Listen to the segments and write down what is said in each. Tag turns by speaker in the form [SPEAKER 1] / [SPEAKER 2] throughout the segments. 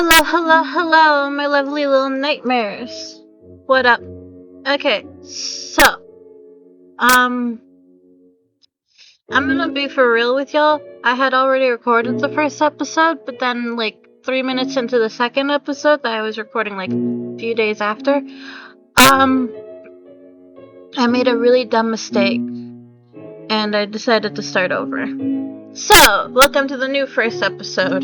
[SPEAKER 1] Hello, hello, hello, my lovely little nightmares. What up? Okay, so, I'm gonna be for real with y'all. I had already recorded the first episode, but then, 3 minutes into the second episode that I was recording, a few days after, I made a really dumb mistake, and I decided to start over. So, welcome to the new first episode.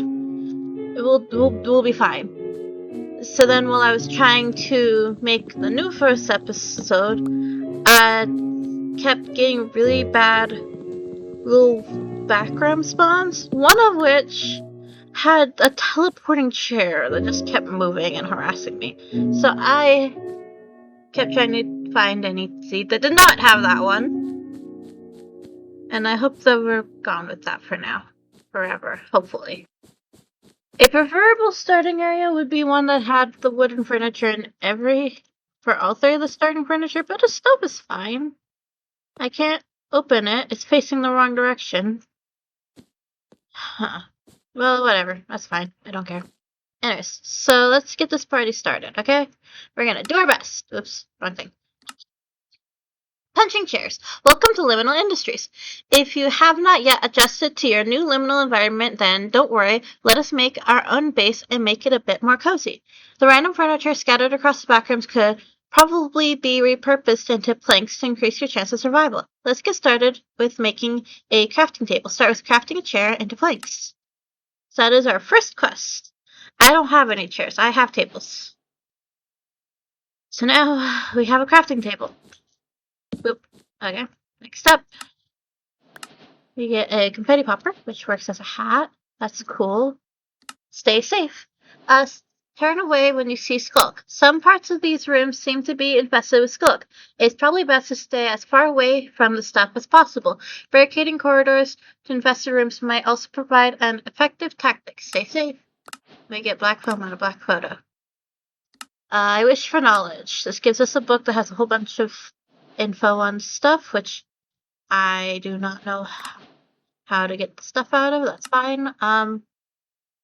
[SPEAKER 1] We'll be fine. So then while I was trying to make the new first episode, I kept getting really bad little background spawns, one of which had a teleporting chair that just kept moving and harassing me. So I kept trying to find any seed that did not have that one. And I hope that we're gone with that for now. Forever, hopefully. A preferable starting area would be one that had the wooden furniture for all three of the starting furniture, but a stove is fine. I can't open it. It's facing the wrong direction. Huh. Well, whatever. That's fine. I don't care. Anyways, so let's get this party started, okay? We're gonna do our best. Oops, wrong thing. Punching chairs. Welcome to Liminal Industries. If you have not yet adjusted to your new liminal environment, then don't worry. Let us make our own base and make it a bit more cozy. The random furniture scattered across the backrooms could probably be repurposed into planks to increase your chance of survival. Let's get started with making a crafting table. Start with crafting a chair into planks. So that is our first quest. I don't have any chairs. I have tables. So now we have a crafting table. Boop. Okay. Next up, we get a confetti popper, which works as a hat. That's cool. Stay safe. Turn away when you see skulk. Some parts of these rooms seem to be infested with skulk. It's probably best to stay as far away from the stuff as possible. Barricading corridors to infested rooms might also provide an effective tactic. Stay safe. We get black foam on a black photo. I wish for knowledge. This gives us a book that has a whole bunch of info on stuff, which I do not know how to get the stuff out of. That's fine.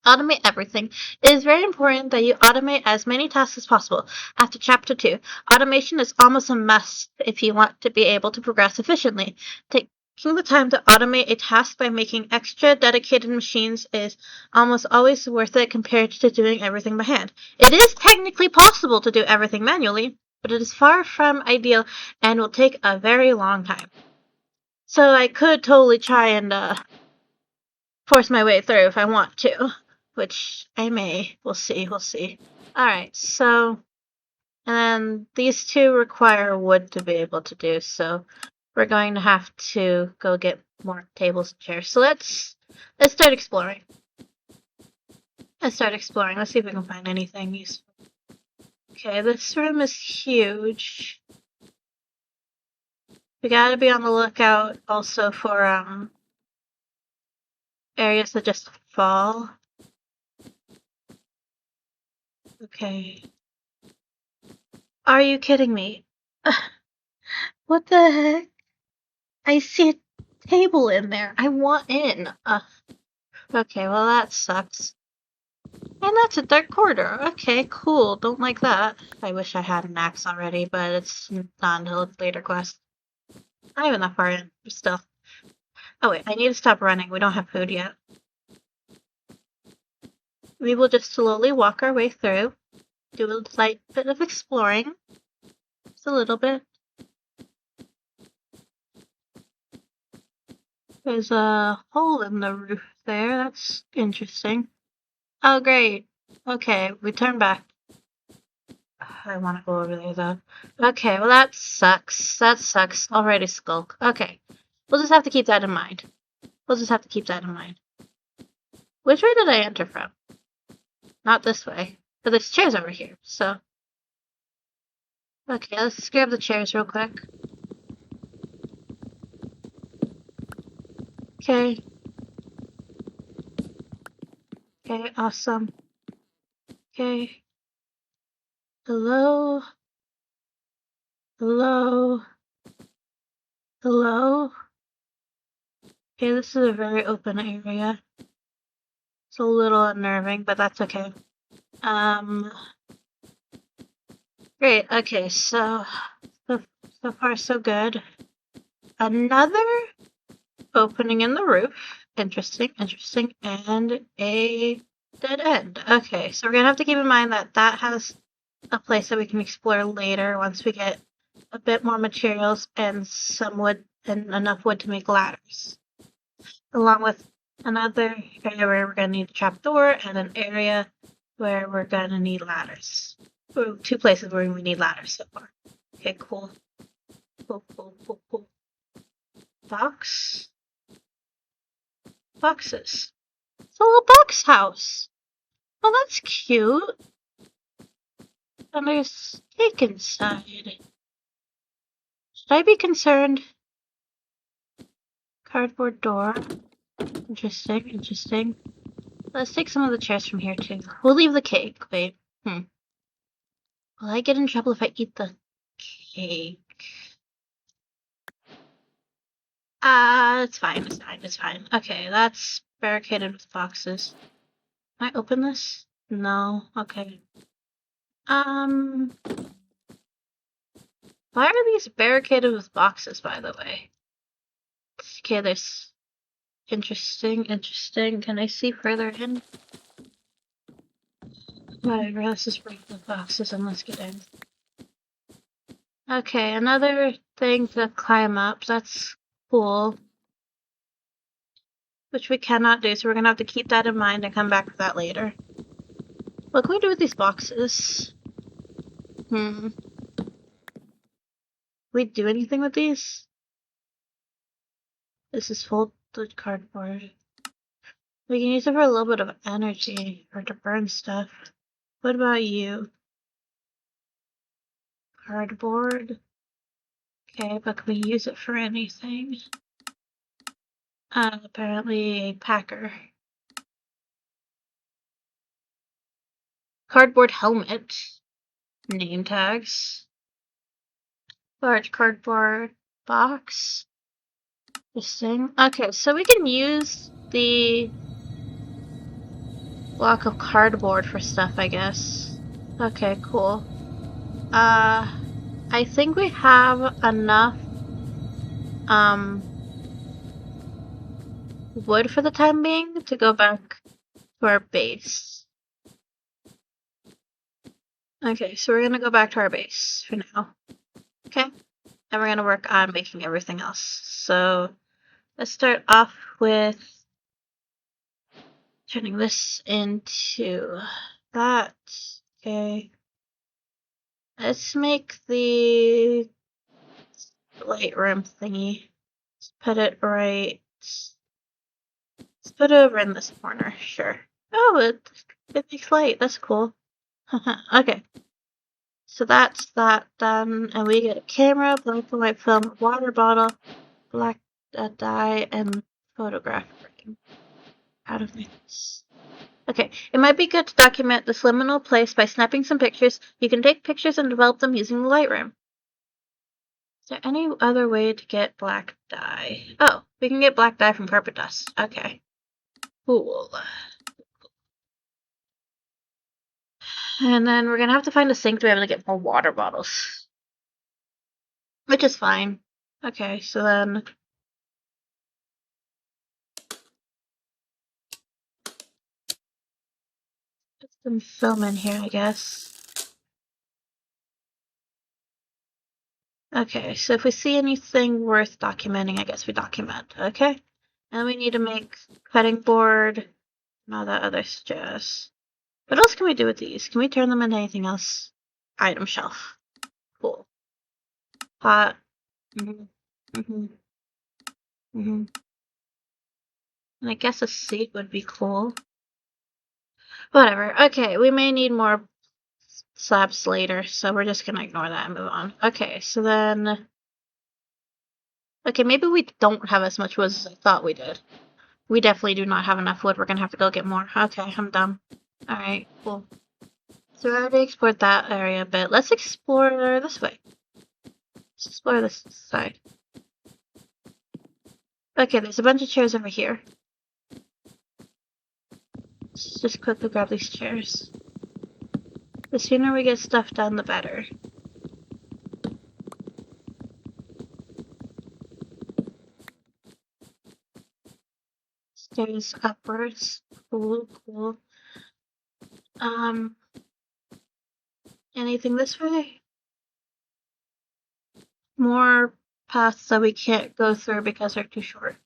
[SPEAKER 1] Automate everything. It is very important that you automate as many tasks as possible. After Chapter 2, automation is almost a must if you want to be able to progress efficiently. Taking the time to automate a task by making extra dedicated machines is almost always worth it compared to doing everything by hand. It is technically possible to do everything manually, but it is far from ideal and will take a very long time. So I could totally try and force my way through if I want to, which I may. We'll see. Alright, so, and then these two require wood to be able to do, so we're going to have to go get more tables and chairs. So let's start exploring. Let's see if we can find anything useful. Okay, this room is huge. We gotta be on the lookout also for areas that just fall. Okay. Are you kidding me? What the heck? I see a table in there. I want in. Okay, well that sucks. And that's a dark corridor. Okay, cool. Don't like that. I wish I had an axe already, but it's not until a later quest. Not even that far in, but still. Oh wait, I need to stop running. We don't have food yet. We will just slowly walk our way through. Do a slight bit of exploring. Just a little bit. There's a hole in the roof there. That's interesting. Oh, great. Okay, we turn back. I want to go over there, though. Okay, well, that sucks. Already skulk. Okay. We'll just have to keep that in mind. Which way did I enter from? Not this way. But there's chairs over here, so. Okay, let's grab the chairs real quick. Okay. Okay, awesome. Okay. Hello? Okay, this is a very open area. It's a little unnerving, but that's okay. Great. Okay, so far so good. Another opening in the roof. Interesting, and a dead end. Okay, so we're gonna have to keep in mind that that has a place that we can explore later once we get a bit more materials and some wood and enough wood to make ladders. Along with another area where we're gonna need a trapdoor and an area where we're gonna need ladders. Well, two places where we need ladders so far. Okay, cool. Cool. Boxes. It's a little box house. Oh, that's cute. And there's cake inside. Should I be concerned? Cardboard door. Interesting. Let's take some of the chairs from here too. We'll leave the cake. Wait. Will I get in trouble if I eat the cake? It's fine. Okay, that's barricaded with boxes. Can I open this? No. Okay. Why are these barricaded with boxes, by the way? Okay, there's interesting. Can I see further in? Whatever, let's just break the boxes and let's get in. Okay, another thing to climb up. That's cool. Which we cannot do, so we're gonna have to keep that in mind and come back to that later. What can we do with these boxes? We do anything with these? This is folded cardboard. We can use it for a little bit of energy or to burn stuff. What about you? Cardboard? Okay, but can we use it for anything? Apparently a packer. Cardboard helmet. Name tags. Large cardboard box. This thing. Okay, so we can use the block of cardboard for stuff, I guess. Okay, cool. I think we have enough, wood for the time being to go back to our base. Okay, so we're gonna go back to our base for now. Okay, and we're gonna work on making everything else. So let's start off with turning this into that. Okay. Let's make the light room thingy. Let's put it right. Let's put it over in this corner. Sure. Oh, it makes light. That's cool. Okay. So that's that done, and we get a camera, black and white film, water bottle, black dye, and photograph frame out of this. Okay, it might be good to document this liminal place by snapping some pictures. You can take pictures and develop them using the Lightroom. Is there any other way to get black dye? Oh, we can get black dye from carpet dust. Okay. Cool. And then we're gonna have to find a sink to be able to get more water bottles. Which is fine. Okay, so then put some film in here, I guess. Okay, so if we see anything worth documenting, I guess we document, okay? And we need to make cutting board and all that other jazz. What else can we do with these? Can we turn them into anything else? Item shelf. Cool. Pot. And I guess a seat would be cool. Whatever. Okay, we may need more slabs later, so we're just gonna ignore that and move on. Okay, so then... Okay, maybe we don't have as much wood as I thought we did. We definitely do not have enough wood. We're gonna have to go get more. Okay, I'm done. Alright, cool. So we already explored that area a bit. Let's explore this way. Let's explore this side. Okay, there's a bunch of chairs over here. Let's just quickly grab these chairs. The sooner we get stuff done, the better. Stairs upwards. Cool, cool. Anything this way? More paths that we can't go through because they're too short.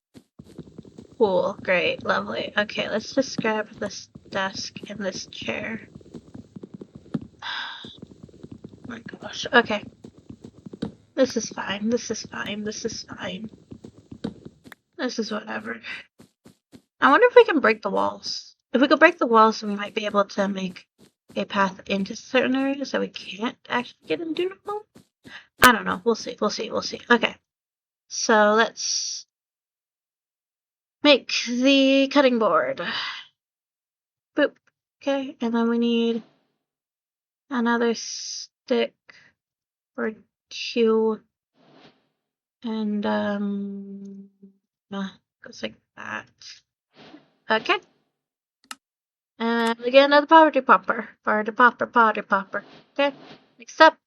[SPEAKER 1] Cool, great, lovely. Okay, let's just grab this desk and this chair. Oh my gosh, okay. This is fine, this is fine, this is fine. This is whatever. I wonder if we can break the walls. If we could break the walls, we might be able to make a path into certain areas that we can't actually get into normal. I don't know. We'll see. We'll see. We'll see. Okay. So let's make the cutting board. Boop. Okay. And then we need another stick or two. And, goes like that. Okay. And we get another party popper. Party popper, party popper. Okay. Next up,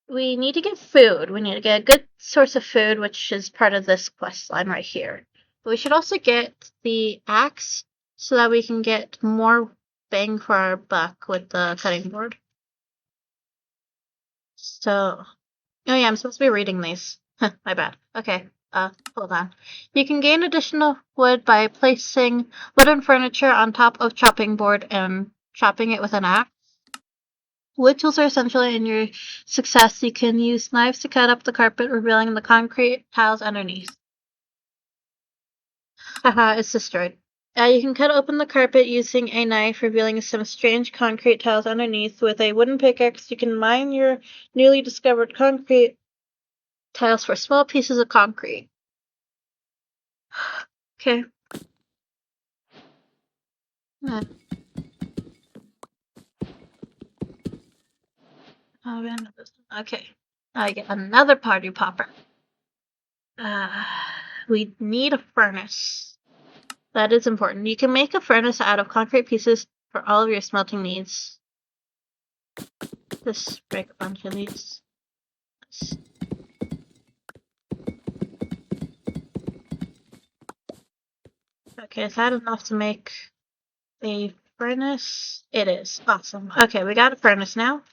[SPEAKER 1] we need to get food. We need to get a good source of food, which is part of this quest line right here. But we should also get the axe so that we can get more bang for our buck with the cutting board. So, oh yeah, I'm supposed to be reading these. My bad. Okay, hold on. You can gain additional wood by placing wooden furniture on top of chopping board and chopping it with an axe. Wood tools are essential in your success. You can use knives to cut up the carpet, revealing the concrete tiles underneath. Haha, it's destroyed. You can cut open the carpet using a knife, revealing some strange concrete tiles underneath. With a wooden pickaxe, you can mine your newly discovered concrete tiles for small pieces of concrete. Okay. Okay. I get another party popper. We need a furnace. That is important. You can make a furnace out of concrete pieces for all of your smelting needs. Just break a bunch of these. Okay, is that enough to make a furnace? It is. Awesome. Okay, we got a furnace now.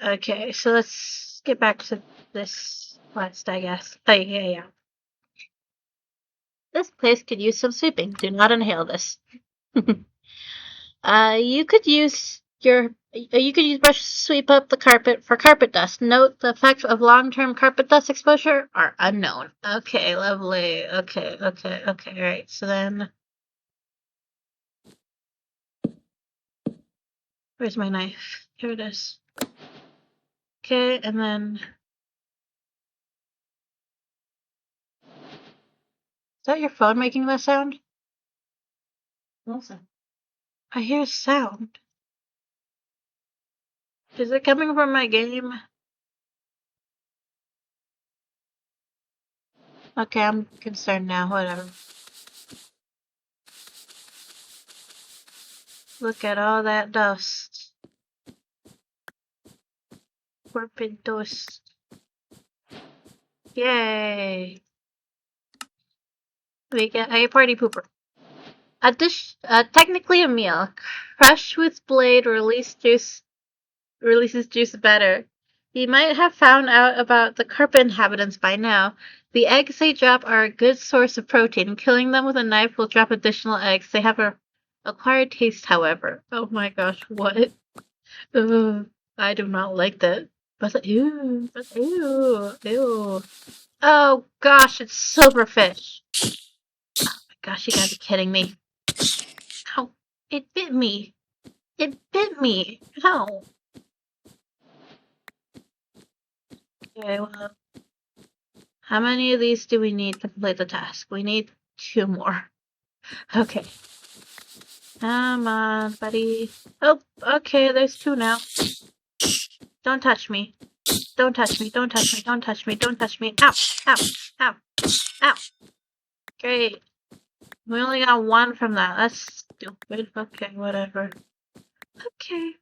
[SPEAKER 1] Okay, so let's get back to this quest, I guess. Oh, yeah. This place could use some sweeping. Do not inhale this. You could use brush to sweep up the carpet for carpet dust. Note the effects of long-term carpet dust exposure are unknown. Okay, lovely. Okay. Right. So then, where's my knife? Here it is. Okay, and then, is that your phone making that sound? Listen. I hear a sound. Is it coming from my game? Okay, I'm concerned now. Whatever. Look at all that dust. Corporate dust. Yay! We get a party pooper. A dish, technically a meal. Crush with blade releases juice better. You might have found out about the carpet inhabitants by now. The eggs they drop are a good source of protein. Killing them with a knife will drop additional eggs. They have a acquired taste, however. Oh my gosh, what? Ugh, I do not like that. But ew. Oh gosh, it's silverfish. Oh my gosh, you gotta be kidding me. Ow, it bit me. Ow. Okay, well, how many of these do we need to complete the task? We need 2 more. Okay. Come on, buddy. Oh, okay, there's 2 now. Don't touch me. Don't touch me. Ow. Great. We only got 1 from that. That's stupid. Okay, whatever. Okay.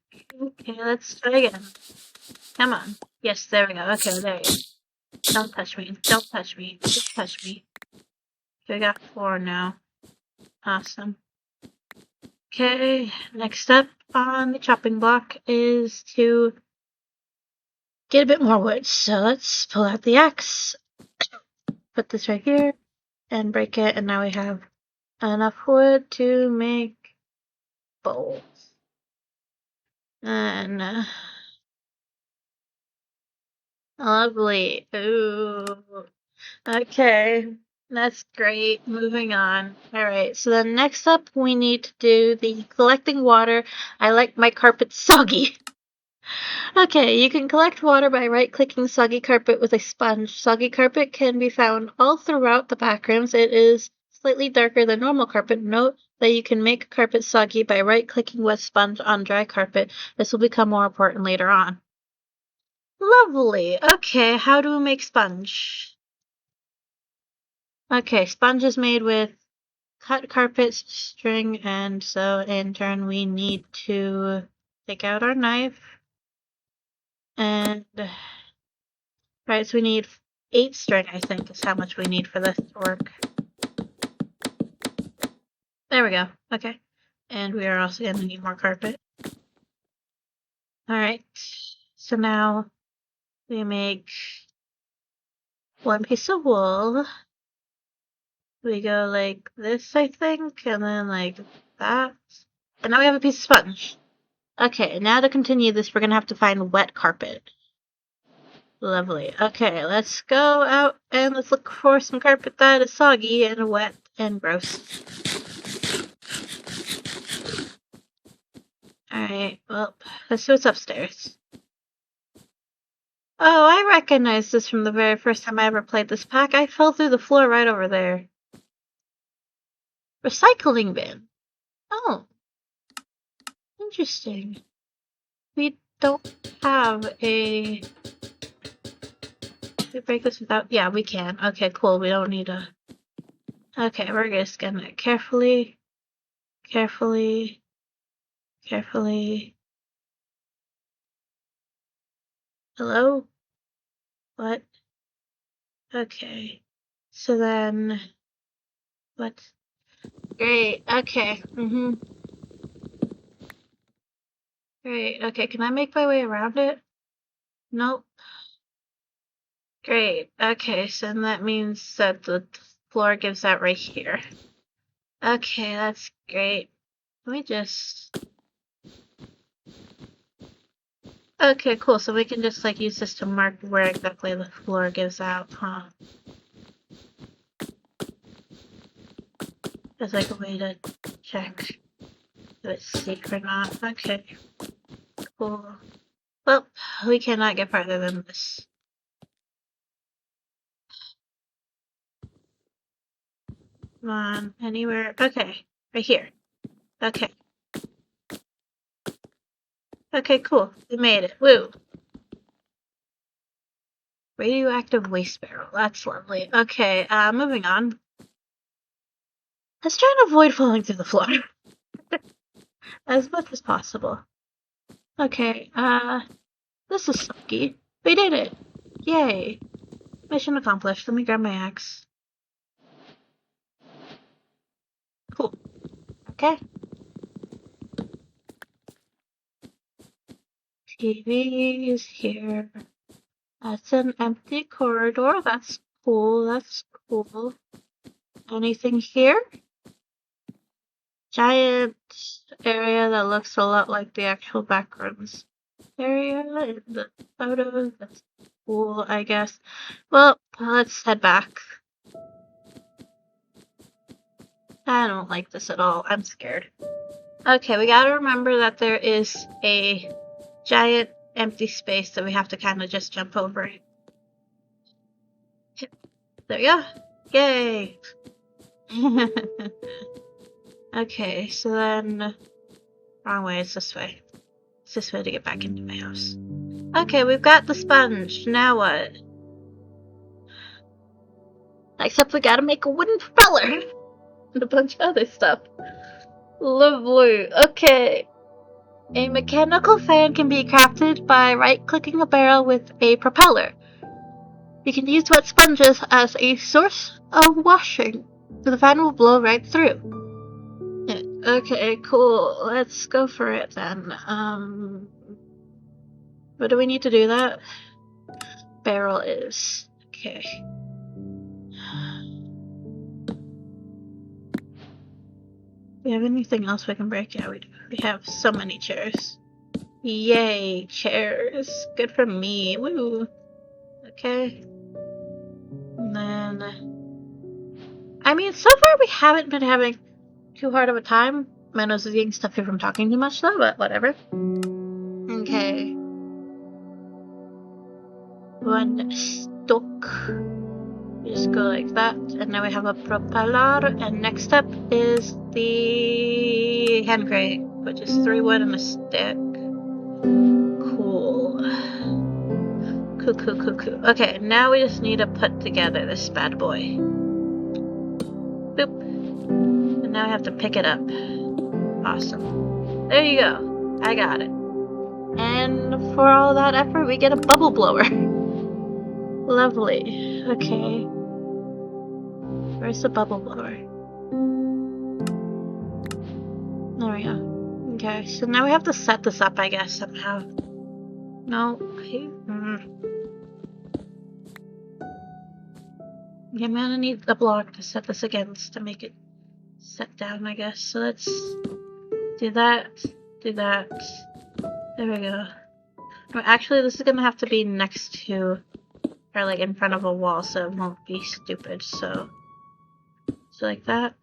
[SPEAKER 1] Okay, let's try again. Come on. Yes, there we go. Okay, there you go. Don't touch me. Don't touch me. Don't touch me. Okay, we got 4 now. Awesome. Okay, next up on the chopping block is to get a bit more wood. So let's pull out the axe, put this right here, and break it, and now we have enough wood to make bowls. And lovely. Ooh. Okay. That's great. Moving on. Alright, so then next up we need to do the collecting water. I like my carpet soggy. Okay, you can collect water by right-clicking soggy carpet with a sponge. Soggy carpet can be found all throughout the backrooms. It is slightly darker than normal carpet. Note that you can make carpet soggy by right-clicking wet sponge on dry carpet. This will become more important later on. Lovely. Okay, how do we make sponge? Okay, sponge is made with cut carpet, string, and so in turn we need to take out our knife. And right, so we need 8 string, I think, is how much we need for this to work. There we go. Okay. And we are also going to need more carpet. Alright. So now we make 1 piece of wool. We go like this, I think, and then like that. And now we have a piece of sponge. Okay, now to continue this, we're going to have to find wet carpet. Lovely. Okay, let's go out and let's look for some carpet that is soggy and wet and gross. Alright, well, let's see what's upstairs. Oh, I recognize this from the very first time I ever played this pack. I fell through the floor right over there. Recycling bin. Oh. Interesting. We don't have a... Can we break this without... Yeah, we can. Okay, cool. We don't need a... Okay, we're just gonna carefully... Carefully... Hello? What? Okay. So then... What? Great. Okay. Great. Okay, can I make my way around it? Nope. Great. Okay, so that means that the floor gives out right here. Okay, that's great. Let me just... Okay, cool. So we can just like use this to mark where exactly the floor gives out, huh? As like a way to check if it's safe or not. Okay. Cool. Well, we cannot get farther than this. Come on, anywhere. Okay, right here. Okay. Okay, cool. We made it. Woo! Radioactive waste barrel. That's lovely. Okay, moving on. Let's try and avoid falling through the floor. As much as possible. Okay, this is sucky. We did it! Yay! Mission accomplished. Let me grab my axe. Cool. Okay. TV is here. That's an empty corridor. That's cool. That's cool. Anything here? Giant area that looks a lot like the actual backrooms area in the photos. That's cool, I guess. Well, let's head back. I don't like this at all. I'm scared. Okay, we gotta remember that there is a giant empty space that we have to kind of just jump over. There we go. Yay! Okay, so then... Wrong way, it's this way. It's this way to get back into my house. Okay, we've got the sponge. Now what? Except we gotta make a wooden propeller. And a bunch of other stuff. Lovely. Okay. A mechanical fan can be crafted by right-clicking a barrel with a propeller. You can use wet sponges as a source of washing. The fan will blow right through. Yeah, okay, cool. Let's go for it then. What do we need to do that? Barrel is. Okay. We have anything else we can break? Yeah, we do. We have so many chairs. Yay, chairs. Good for me. Woo. Okay. And then... I mean, so far we haven't been having too hard of a time. My nose is getting stuffy from talking too much though, but whatever. Okay. One stuck. We just go like that, and now we have a propeller, and next up is the hand crate, which is 3 wood and a stick. Cool. Cool. Okay, now we just need to put together this bad boy. Boop. And now I have to pick it up. Awesome. There you go. I got it. And for all that effort, we get a bubble blower. Lovely. Okay. Where's the bubble blower? There we go. Okay, so now we have to set this up, I guess, somehow. No. Okay. Yeah, I'm gonna need a block to set this against to make it set down, I guess. So let's do that. Do that. There we go. No, actually, this is gonna have to be next to, or like in front of a wall, so it won't be stupid. So like that.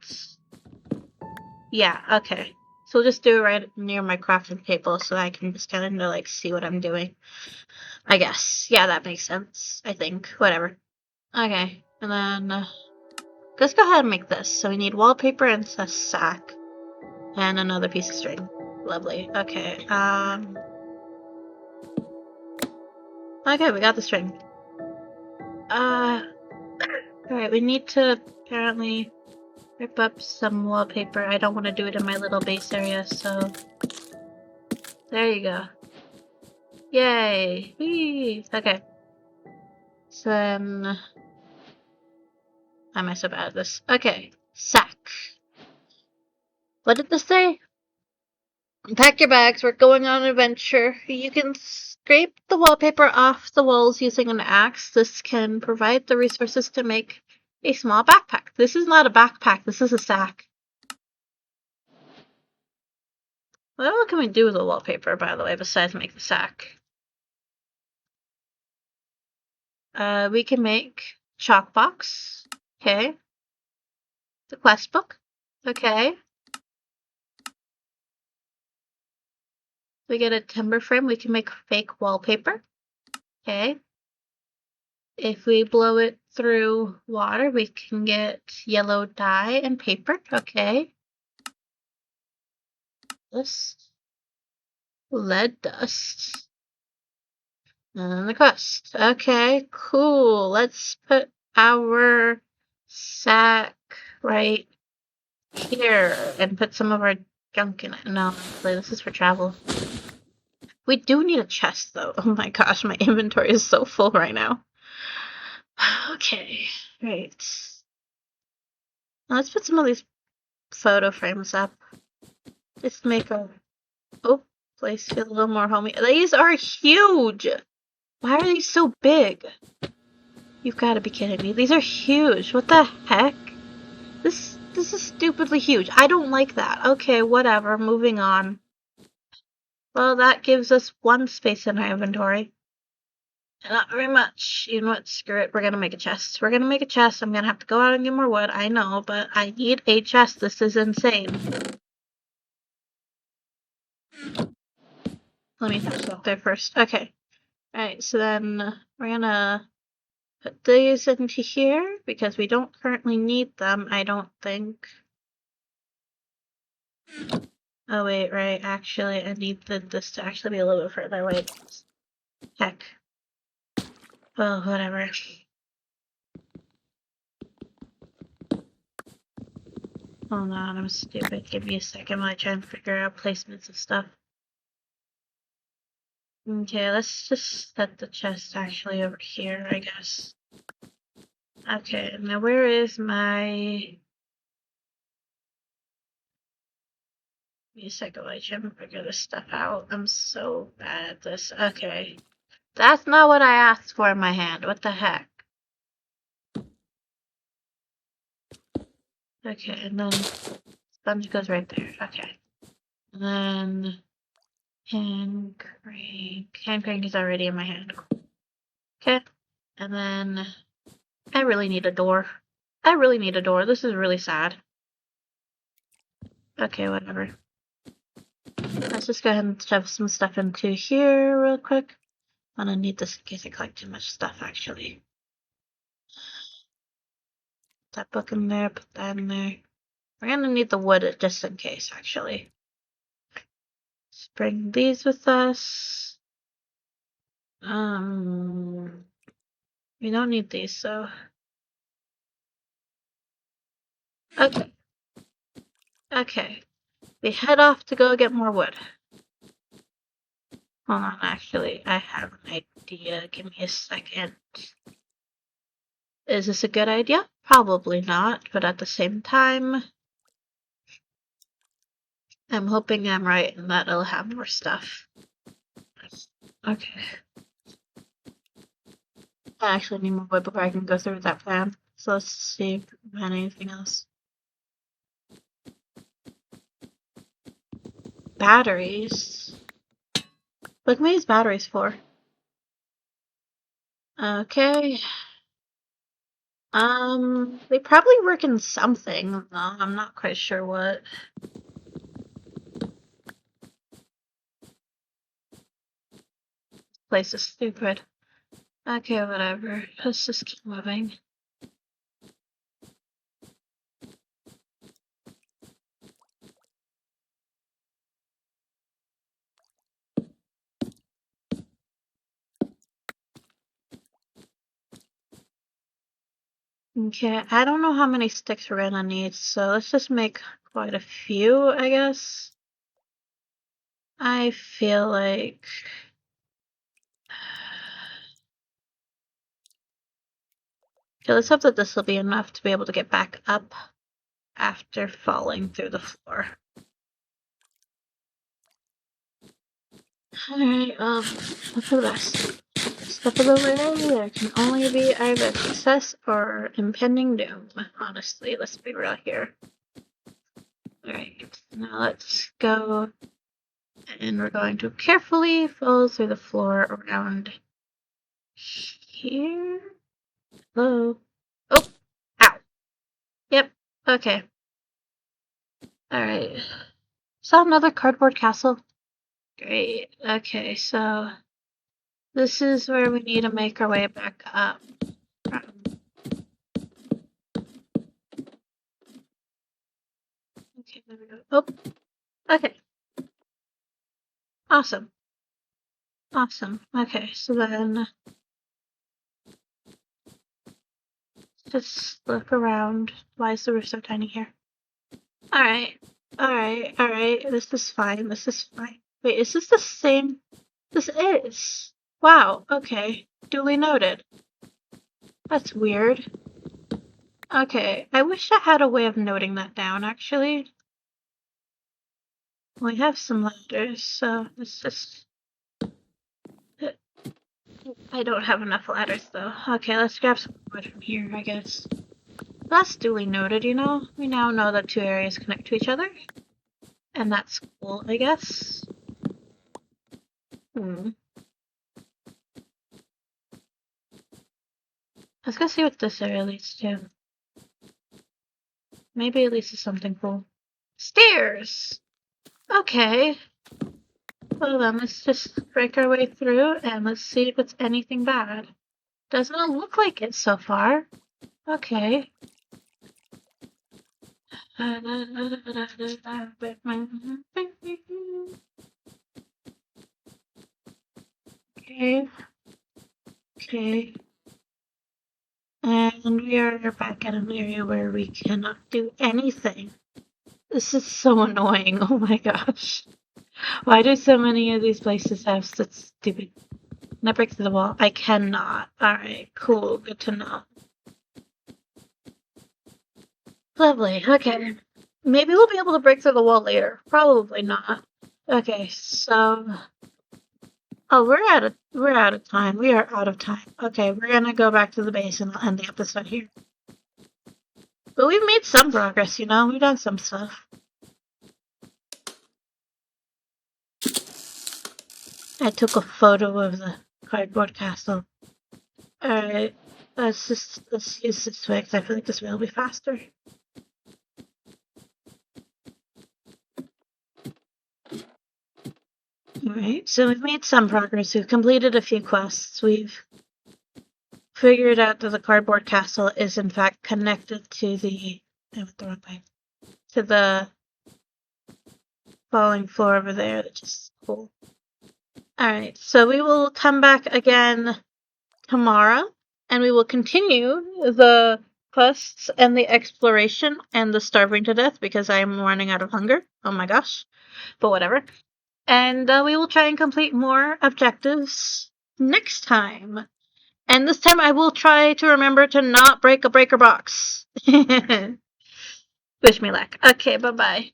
[SPEAKER 1] Yeah, okay. So we'll just do it right near my crafting table so I can just kind of like see what I'm doing. I guess. Yeah, that makes sense. I think. Whatever. Okay, and then let's go ahead and make this. So we need wallpaper and a sack and another piece of string. Lovely. Okay. Okay, we got the string. Alright, we need to apparently rip up some wallpaper. I don't want to do it in my little base area, so there you go. Yay! Whee! Okay. So then, why am I so bad at this? Okay, sack. What did this say? Pack your bags, we're going on an adventure. You can scrape the wallpaper off the walls using an axe. This can provide the resources to make a small backpack. This is not a backpack, this is a sack. What can we do with the wallpaper, by the way, besides make the sack? We can make chalk box. Okay. The quest book. Okay. We get a timber frame. We can make fake wallpaper. Okay. If we blow it through water, we can get yellow dye and paper. Okay. Dust. Lead dust. And the quest. Okay, cool. Let's put our sack right here and put some of our junk in it. No, actually, this is for travel. We do need a chest, though. Oh my gosh, my inventory is so full right now. Okay, right. Now let's put some of these photo frames up. Just make a place feel a little more homey. These are huge! Why are these so big? You've got to be kidding me. These are huge. What the heck? This is stupidly huge. I don't like that. Okay, whatever. Moving on. Well, that gives us one space in our inventory. Not very much. You know what? Screw it. We're gonna make a chest. We're gonna make a chest. I'm gonna have to go out and get more wood. I know, but I need a chest. This is insane. Let me put this up there first. Okay. Alright, so then we're gonna put these into here because we don't currently need them, I don't think. Oh wait, right, actually I need this to actually be a little bit further away. Heck. Well, whatever. Hold on, I'm stupid. Give me a second while I try and figure out placements of stuff. Okay, let's just set the chest actually over here, I guess. Okay, now where is my... Give me a second, I should figure this stuff out. I'm so bad at this. Okay. That's not what I asked for in my hand. What the heck? Okay, and then sponge goes right there. Okay. And then hand crank. Hand crank is already in my hand. Okay. And then I really need a door. I really need a door. This is really sad. Okay, whatever. Let's just go ahead and shove some stuff into here real quick. I'm gonna need this in case I collect too much stuff, actually. Put that book in there, put that in there. We're gonna need the wood just in case, actually. Let's bring these with us. We don't need these, so... Okay. Okay. We head off to go get more wood. Hold on, actually, I have an idea. Give me a second. Is this a good idea? Probably not, but at the same time, I'm hoping I'm right and that it'll have more stuff. Okay. I actually need more wood before I can go through with that plan. So let's see if we have anything else. Batteries? What can we use batteries for? Okay. They probably work in something. No, I'm not quite sure what. This place is stupid. Okay, whatever. Let's just keep moving. Okay, I don't know how many sticks we're gonna need, so let's just make quite a few, I guess. I feel like... Okay, let's hope that this will be enough to be able to get back up after falling through the floor. Alright, look for the best. Step of the way, there can only be either success or impending doom. Honestly, let's be real here. Alright, now let's go, and we're going to carefully fall through the floor around here. Hello? Oh! Ow! Yep, okay. Alright. Saw another cardboard castle. Great. Okay, so this is where we need to make our way back up. Okay, there we go. Oh, okay. Awesome. Awesome. Okay, so then just look around. Why is the roof so tiny here? Alright. Alright, alright. This is fine. This is fine. Wait, is this the same? This is. Wow, okay. Duly noted. That's weird. Okay, I wish I had a way of noting that down, actually. We have some ladders, so let's just... I don't have enough ladders, though. Okay, let's grab some wood from here, I guess. That's duly noted, you know? We now know that two areas connect to each other. And that's cool, I guess. Let's go see what this area leads to. Maybe it leads to something cool. Stairs! Okay. Well then, let's just break our way through and let's see if it's anything bad. Doesn't look like it so far. Okay. Okay. Okay. And we are back at an area where we cannot do anything. This is so annoying. Oh my gosh. Why do so many of these places have such stupid... Can I break through the wall? I cannot. Alright, cool. Good to know. Lovely. Okay. Maybe we'll be able to break through the wall later. Probably not. Okay, so... Oh, we're out of time. We are out of time. Okay, we're gonna go back to the base and end the episode here. But we've made some progress, you know? We've done some stuff. I took a photo of the cardboard castle. Alright, let's use this way because I feel like this way will be faster. Alright, so we've made some progress. We've completed a few quests. We've figured out that the cardboard castle is in fact connected to the... I went the wrong way. To the falling floor over there, which is cool. Alright, so we will come back again tomorrow, and we will continue the quests and the exploration and the starving to death because I am running out of hunger. Oh my gosh. But whatever. And we will try and complete more objectives next time. And this time I will try to remember to not break a breaker box. Wish me luck. Okay, bye-bye.